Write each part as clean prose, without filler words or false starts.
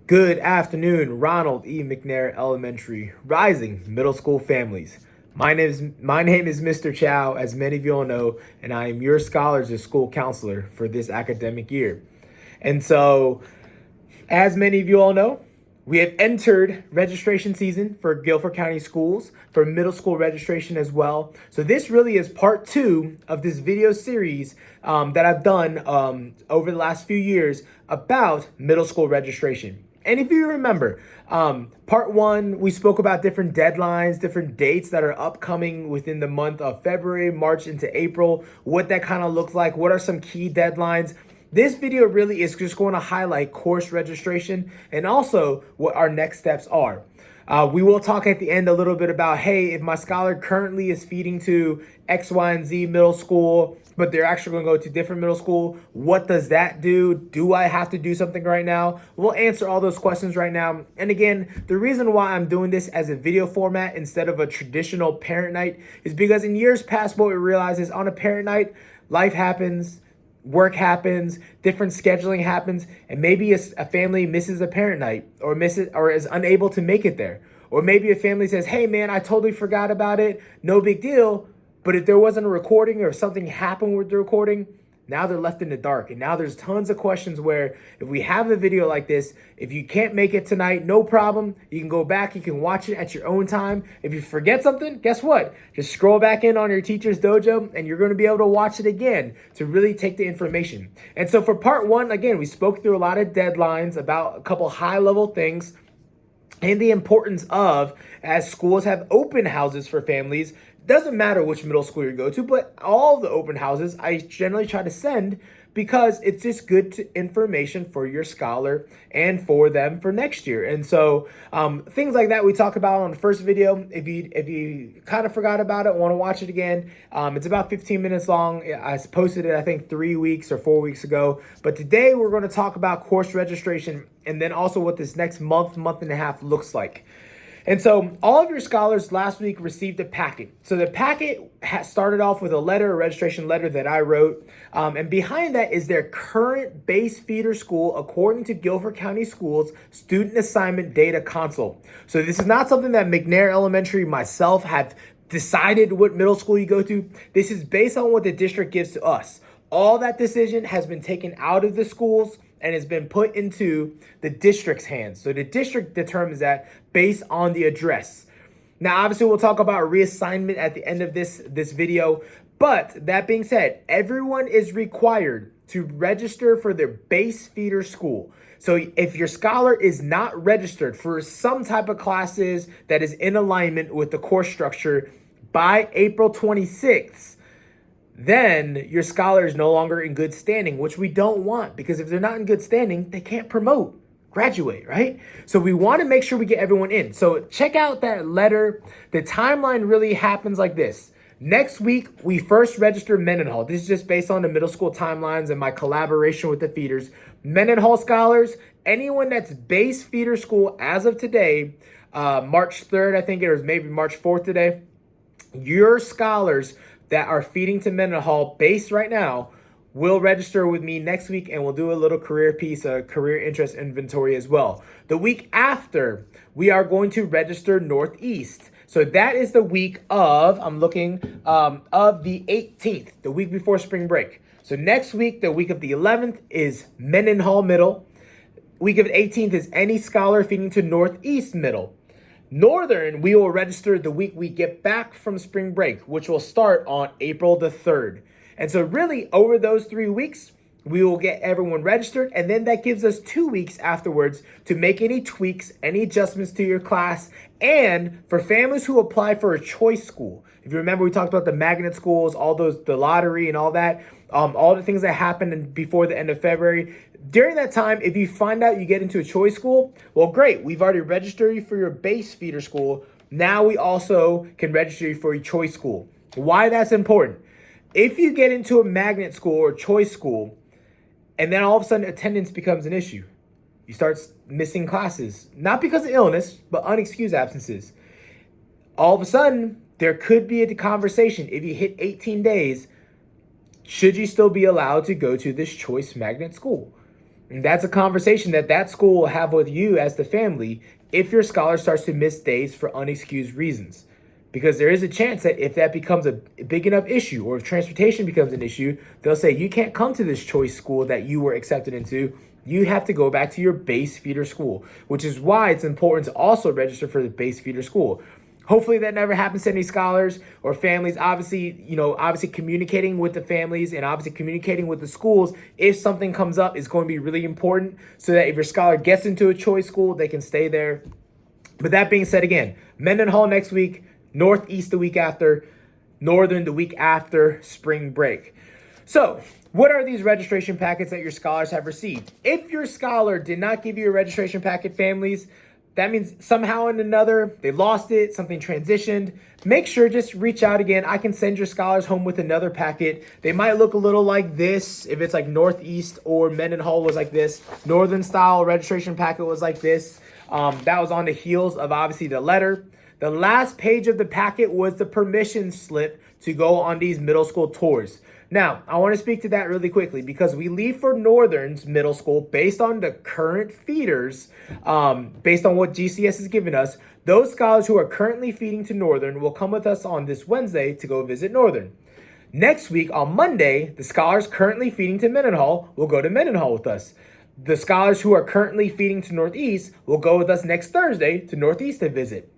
Good afternoon, Ronald E. McNair Elementary, rising middle school families. My name is Mr. Chow, as many of you all know, and I am your scholars and school counselor for this academic year. And so, as many of you all know, we have entered registration season for Guilford County Schools for middle school registration as well. So this really is part two of this video series that I've done over the last few years about middle school registration. And if you remember, part one, we spoke about different deadlines, different dates that are upcoming within the month of February, March into April, what that kind of looks like, what are some key deadlines. This video really is just going to highlight course registration and also what our next steps are. We will talk at the end a little bit about, hey, if my scholar currently is feeding to X, Y, and Z middle school, but they're actually going to go to different middle school, what does that do? Do I have to do something right now? We'll answer all those questions right now. And again, the reason why I'm doing this as a video format instead of a traditional parent night is because in years past, what we realized is on a parent night, life happens, work happens, different scheduling happens, and maybe a family misses a parent night or is unable to make it there. Or maybe a family says, hey man, I totally forgot about it, no big deal. But if there wasn't a recording or something happened with the recording, now they're left in the dark. And now there's tons of questions where if we have a video like this, if you can't make it tonight, no problem. You can go back, you can watch it at your own time. If you forget something, guess what? Just scroll back in on your teacher's dojo and you're going to be able to watch it again to really take the information. And so for part one, again, we spoke through a lot of deadlines about a couple high level things and the importance of, as schools have open houses for families, doesn't matter which middle school you go to, but all the open houses I generally try to send because it's just good information for your scholar and for them for next year. And so things like that we talk about on the first video. If you kind of forgot about it, want to watch it again, it's about 15 minutes long. I posted it, I think 3 weeks or 4 weeks ago. But today we're going to talk about course registration and then also what this next month and a half looks like. And so all of your scholars last week received a packet. So the packet started off with a registration letter that I wrote. And behind that is their current base feeder school according to Guilford County Schools student assignment data console. So this is not something that McNair Elementary myself have decided what middle school you go to. This is based on what the district gives to us. All that decision has been taken out of the schools and has been put into the district's hands. So the district determines that based on the address. Now, obviously, we'll talk about reassignment at the end of this video. But that being said, everyone is required to register for their base feeder school. So if your scholar is not registered for some type of classes that is in alignment with the course structure by April 26th, then your scholar is no longer in good standing, which we don't want, because if they're not in good standing, they can't graduate, right? So we want to make sure we get everyone in. So check out that letter. The timeline really happens like this. Next week, we first register Mendenhall. This is just based on the middle school timelines and my collaboration with the feeders. Mendenhall scholars, anyone that's base feeder school as of today, March 3rd, I think it was maybe March 4th today, your scholars that are feeding to Mendenhall base right now will register with me next week, and we'll do a little career piece, a career interest inventory as well. The week after, we are going to register Northeast. So that is the week of, I'm looking, of the 18th, the week before spring break. So next week, the week of the 11th is Mendenhall Middle. Week of the 18th is any scholar feeding to Northeast Middle. Northern, we will register the week we get back from spring break, which will start on April the 3rd. And so really over those 3 weeks, we will get everyone registered. And then that gives us 2 weeks afterwards to make any tweaks, any adjustments to your class. And for families who apply for a choice school, if you remember, we talked about the magnet schools, the lottery and all that, all the things that happened before the end of February. During that time, if you find out you get into a choice school, well, great. We've already registered you for your base feeder school. Now we also can register you for a choice school. Why that's important? If you get into a magnet school or choice school, and then all of a sudden attendance becomes an issue, you start missing classes, not because of illness, but unexcused absences. All of a sudden, there could be a conversation. If you hit 18 days, should you still be allowed to go to this choice magnet school? And that's a conversation that school will have with you as the family if your scholar starts to miss days for unexcused reasons. Because there is a chance that if that becomes a big enough issue, or if transportation becomes an issue, they'll say you can't come to this choice school that you were accepted into. You have to go back to your base feeder school, which is why it's important to also register for the base feeder school. Hopefully that never happens to any scholars or families. Obviously communicating with the families and obviously communicating with the schools if something comes up is going to be really important, so that if your scholar gets into a choice school, they can stay there. But that being said, again, Mendenhall next week, Northeast the week after, Northern the week after spring break. So what are these registration packets that your scholars have received? If your scholar did not give you a registration packet, families, that means somehow in another, they lost it, something transitioned. Make sure, just reach out again. I can send your scholars home with another packet. They might look a little like this if it's like Northeast or Mendenhall was like this. Northern style registration packet was like this. That was on the heels of obviously the letter. The last page of the packet was the permission slip to go on these middle school tours. Now, I want to speak to that really quickly because we leave for Northern's middle school based on the current feeders, based on what GCS has given us. Those scholars who are currently feeding to Northern will come with us on this Wednesday to go visit Northern. Next week, on Monday, the scholars currently feeding to Mendenhall will go to Mendenhall with us. The scholars who are currently feeding to Northeast will go with us next Thursday to Northeast to visit.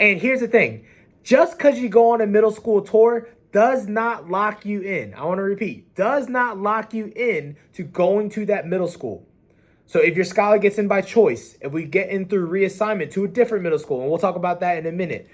And here's the thing, just because you go on a middle school tour does not lock you in. I want to repeat, does not lock you in to going to that middle school. So if your scholar gets in by choice, if we get in through reassignment to a different middle school, and we'll talk about that in a minute,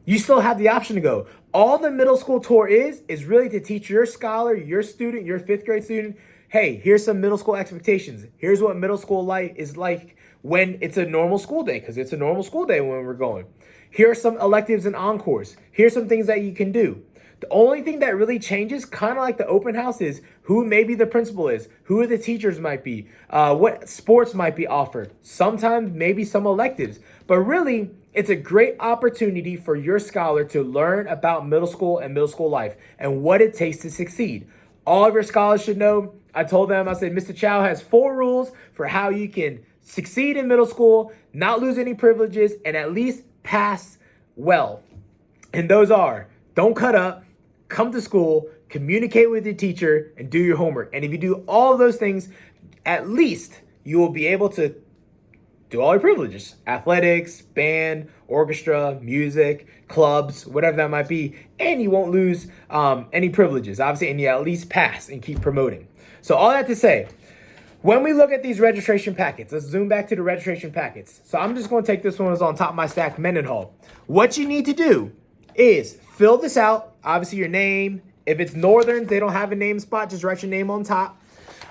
you still have the option to go. All the middle school tour is really to teach your scholar, your student, your fifth grade student, hey, here's some middle school expectations. Here's what middle school life is like when it's a normal school day, because it's a normal school day when we're going. Here are some electives and encores. Here's some things that you can do. The only thing that really changes, kind of like the open house, is who maybe the principal is, who the teachers might be, what sports might be offered, sometimes maybe some electives. But really, it's a great opportunity for your scholar to learn about middle school and middle school life and what it takes to succeed. All of your scholars should know, I told them, I said, Mr. Chow has 4 rules for how you can succeed in middle school, not lose any privileges, and at least pass well. And those are, don't cut up, come to school, communicate with your teacher, and do your homework. And if you do all of those things, at least you will be able to do all your privileges. Athletics, band, orchestra, music, clubs, whatever that might be. And you won't lose any privileges, obviously, and you at least pass and keep promoting. So all that to say, when we look at these registration packets, let's zoom back to the registration packets. So I'm just going to take this one that's on top of my stack, Mendenhall. What you need to do is fill this out. Obviously, your name. If it's Northern, they don't have a name spot. Just write your name on top.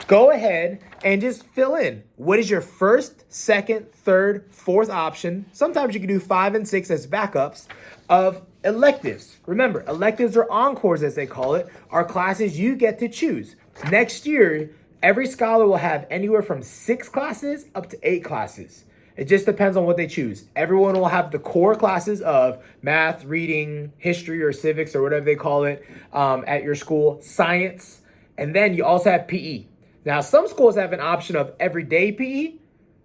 Go ahead and just fill in. What is your first, second, third, fourth option? Sometimes you can do 5 and 6 as backups of electives. Remember, electives or encores, as they call it, are classes you get to choose. Next year, every scholar will have anywhere from 6 classes up to 8 classes. It just depends on what they choose. Everyone will have the core classes of math, reading, history, or civics, or whatever they call it at your school, science, and then you also have PE. Now, some schools have an option of everyday PE.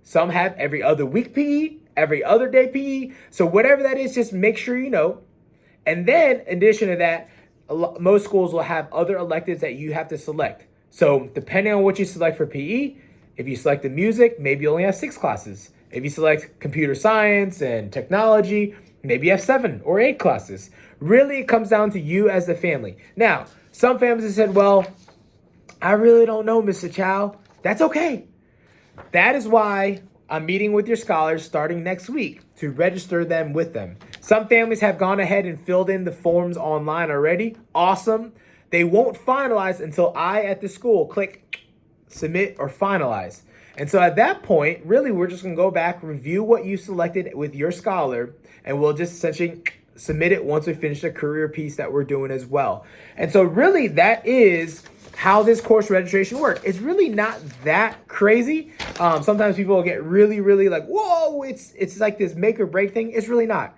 Some have every other week PE, every other day PE. So whatever that is, just make sure you know. And then, in addition to that, most schools will have other electives that you have to select. So depending on what you select for PE, if you select the music, maybe you only have 6 classes. If you select computer science and technology, maybe you have 7 or 8 classes. Really, it comes down to you as the family. Now, some families have said, well, I really don't know, Mr. Chow. That's okay. That is why I'm meeting with your scholars starting next week to register them with them. Some families have gone ahead and filled in the forms online already. Awesome. They won't finalize until I at the school click submit or finalize. And so at that point, really, we're just going to go back, review what you selected with your scholar, and we'll just essentially submit it once we finish the career piece that we're doing as well. And so really, that is how this course registration works. It's really not that crazy. Sometimes people get really like, whoa, it's like this make or break thing. It's really not.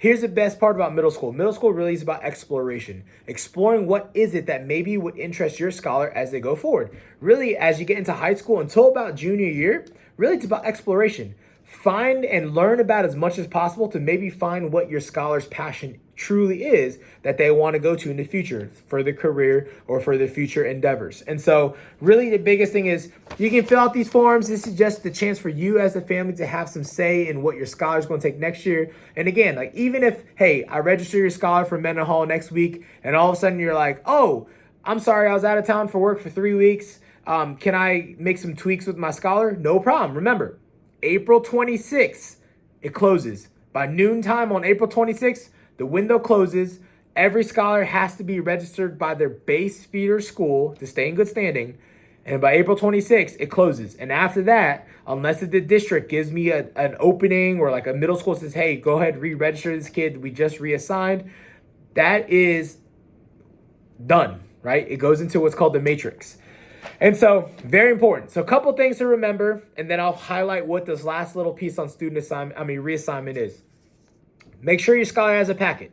Here's the best part about middle school. Middle school really is about exploration, exploring what is it that maybe would interest your scholar as they go forward. Really, as you get into high school until about junior year, really it's about exploration. Find and learn about as much as possible to maybe find what your scholar's passion truly is that they want to go to in the future for their career or for their future endeavors. And so really the biggest thing is you can fill out these forms. This is just the chance for you as a family to have some say in what your scholar is going to take next year. And again, like even if, hey, I register your scholar for Mendenhall next week and all of a sudden you're like, oh, I'm sorry, I was out of town for work for 3 weeks. Can I make some tweaks with my scholar? No problem. Remember, April 26th, it closes. By noontime on April 26th, the window closes. Every scholar has to be registered by their base feeder school to stay in good standing. And by April 26th, it closes. And after that, unless the district gives me an opening or like a middle school says, hey, go ahead, re-register this kid, we just reassigned, that is done, right? It goes into what's called the matrix. And so, very important. So a couple things to remember, and then I'll highlight what this last little piece on reassignment is. Make sure your scholar has a packet.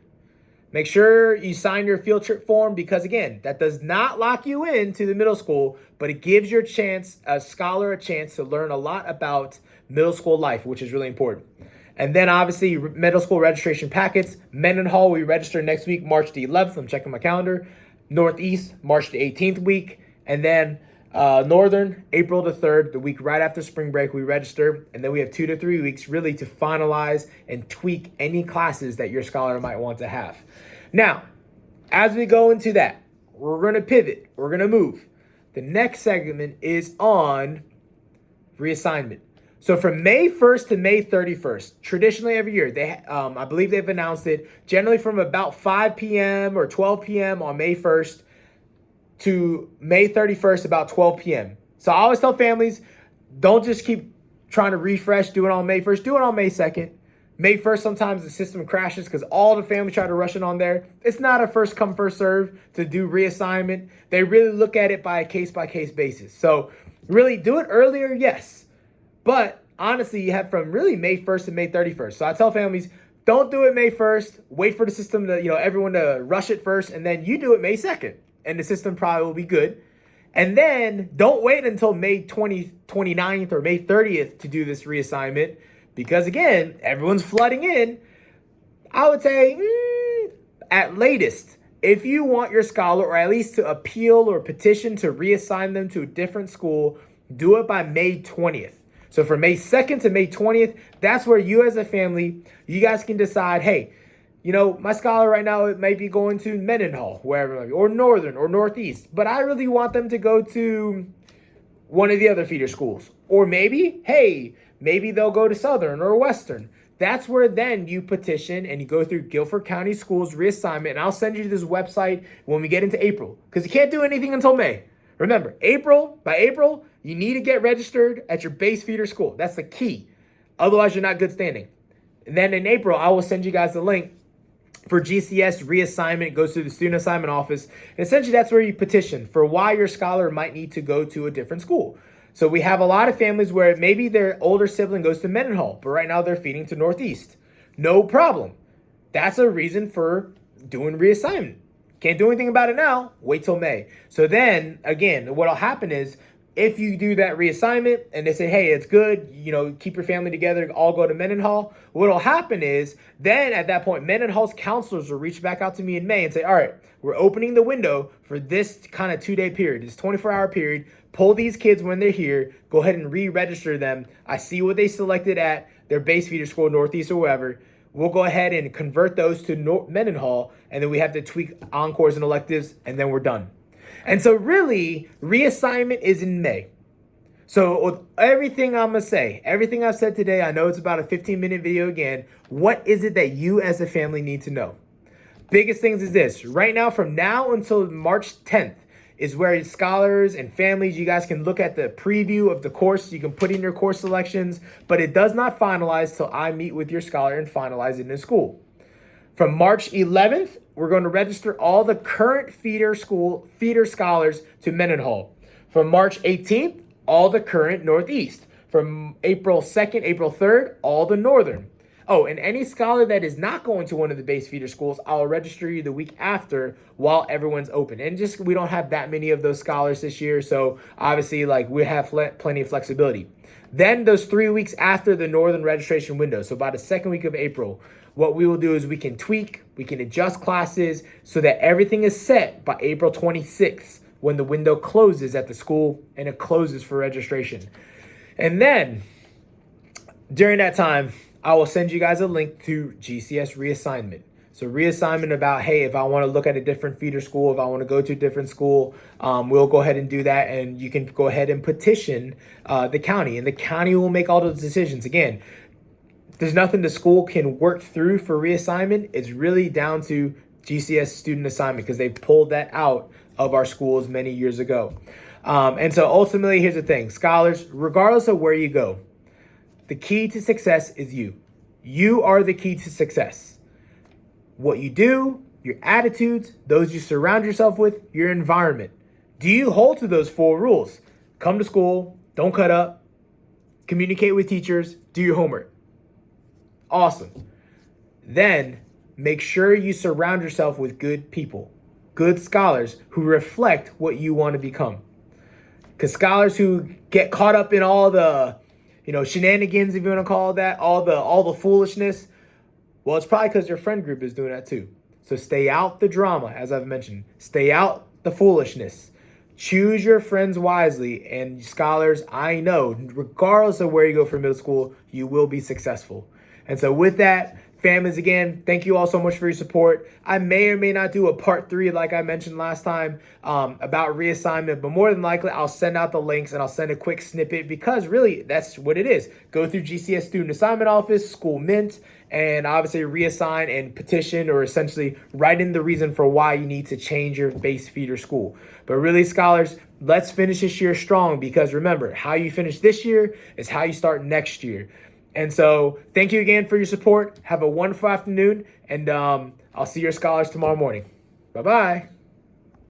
Make sure you sign your field trip form because, again, that does not lock you into the middle school, but it gives your scholar a chance to learn a lot about middle school life, which is really important. And then, obviously, middle school registration packets. Mendenhall, we register next week, March the 11th. I'm checking my calendar. Northeast, March the 18th week. And then Northern, April the 3rd, the week right after spring break, we register. And then we have 2 to 3 weeks really to finalize and tweak any classes that your scholar might want to have. Now, as we go into that, we're going to pivot. We're going to move. The next segment is on reassignment. So from May 1st to May 31st, traditionally every year, I believe they've announced it, generally from about 5 p.m. or 12 p.m. on May 1st, to May 31st, about 12 p.m. So I always tell families, don't just keep trying to refresh, do it on May 1st, do it on May 2nd. May 1st, sometimes the system crashes because all the families try to rush it on there. It's not a first come, first serve to do reassignment. They really look at it by a case-by-case basis. So really do it earlier, yes. But honestly, you have from really May 1st to May 31st. So I tell families, don't do it May 1st. Wait for the system to, everyone to rush it first, and then you do it May 2nd. And the system probably will be good. And then don't wait until May 29th or May 30th to do this reassignment because, again, everyone's flooding in. I would say at latest, if you want your scholar or at least to appeal or petition to reassign them to a different school, do it by May 20th. So from May 2nd to May 20th, that's where you as a family, you guys can decide, hey, my scholar right now, it might be going to Mendenhall, wherever, or Northern or Northeast, but I really want them to go to one of the other feeder schools. Or maybe they'll go to Southern or Western. That's where then you petition and you go through Guilford County Schools reassignment, and I'll send you to this website when we get into April, because you can't do anything until May. Remember, by April, you need to get registered at your base feeder school. That's the key. Otherwise, you're not good standing. And then in April, I will send you guys the link for GCS reassignment. It goes to the student assignment office. And essentially, that's where you petition for why your scholar might need to go to a different school. So we have a lot of families where maybe their older sibling goes to Mendenhall, but right now they're feeding to Northeast. No problem. That's a reason for doing reassignment. Can't do anything about it now. Wait till May. So then, again, what'll happen is if you do that reassignment and they say, hey, it's good, keep your family together, all go to Mendenhall, what'll happen is then at that point, Mendenhall's counselors will reach back out to me in May and say, all right, we're opening the window for this kind of 2-day period, this 24-hour period. Pull these kids when they're here. Go ahead and re-register them. I see what they selected at their base feeder school, Northeast or wherever. We'll go ahead and convert those to Mendenhall, and then we have to tweak encores and electives, and then we're done. And so really, reassignment is in May. So with everything I'm going to say, everything I've said today, I know it's about a 15-minute video again. What is it that you as a family need to know? Biggest things is this. Right now, from now until March 10th, is where scholars and families, you guys can look at the preview of the course. You can put in your course selections, but it does not finalize till I meet with your scholar and finalize it in school. From March 11th, we're going to register all the current feeder scholars to Mendenhall. From March 18th, all the current Northeast. From April 2nd, April 3rd, all the Northern. Oh, and any scholar that is not going to one of the base feeder schools, I'll register you the week after while everyone's open. And just we don't have that many of those scholars this year, so obviously like we have plenty of flexibility. Then those 3 weeks after the northern registration window, so by the second week of April, what we will do is we can tweak, we can adjust classes so that everything is set by April 26th when the window closes at the school and it closes for registration. And then during that time, I will send you guys a link to GCS Reassignment. So reassignment about, hey, if I want to look at a different feeder school, if I want to go to a different school, we'll go ahead and do that. And you can go ahead and petition the county, and the county will make all those decisions. Again, there's nothing the school can work through for reassignment. It's really down to GCS student assignment because they pulled that out of our schools many years ago. And so ultimately, here's the thing. Scholars, regardless of where you go, the key to success is you. You are the key to success. What you do, your attitudes, those you surround yourself with, your environment. Do you hold to those 4 rules? Come to school, don't cut up, communicate with teachers, do your homework. Awesome. Then make sure you surround yourself with good people, good scholars who reflect what you want to become. Because scholars who get caught up in all the shenanigans, if you want to call it that, all the foolishness, well, it's probably because your friend group is doing that too. So stay out the drama, as I've mentioned. Stay out the foolishness. Choose your friends wisely. And scholars, I know, regardless of where you go for middle school, you will be successful. And so with that, families, again, thank you all so much for your support. I may or may not do a part 3, like I mentioned last time, about reassignment, but more than likely, I'll send out the links and I'll send a quick snippet because really that's what it is. Go through GCS Student Assignment Office, School Mint, and obviously reassign and petition, or essentially write in the reason for why you need to change your base feeder school. But really, scholars, let's finish this year strong because remember, how you finish this year is how you start next year. And so thank you again for your support. Have a wonderful afternoon, and I'll see your scholars tomorrow morning. Bye-bye.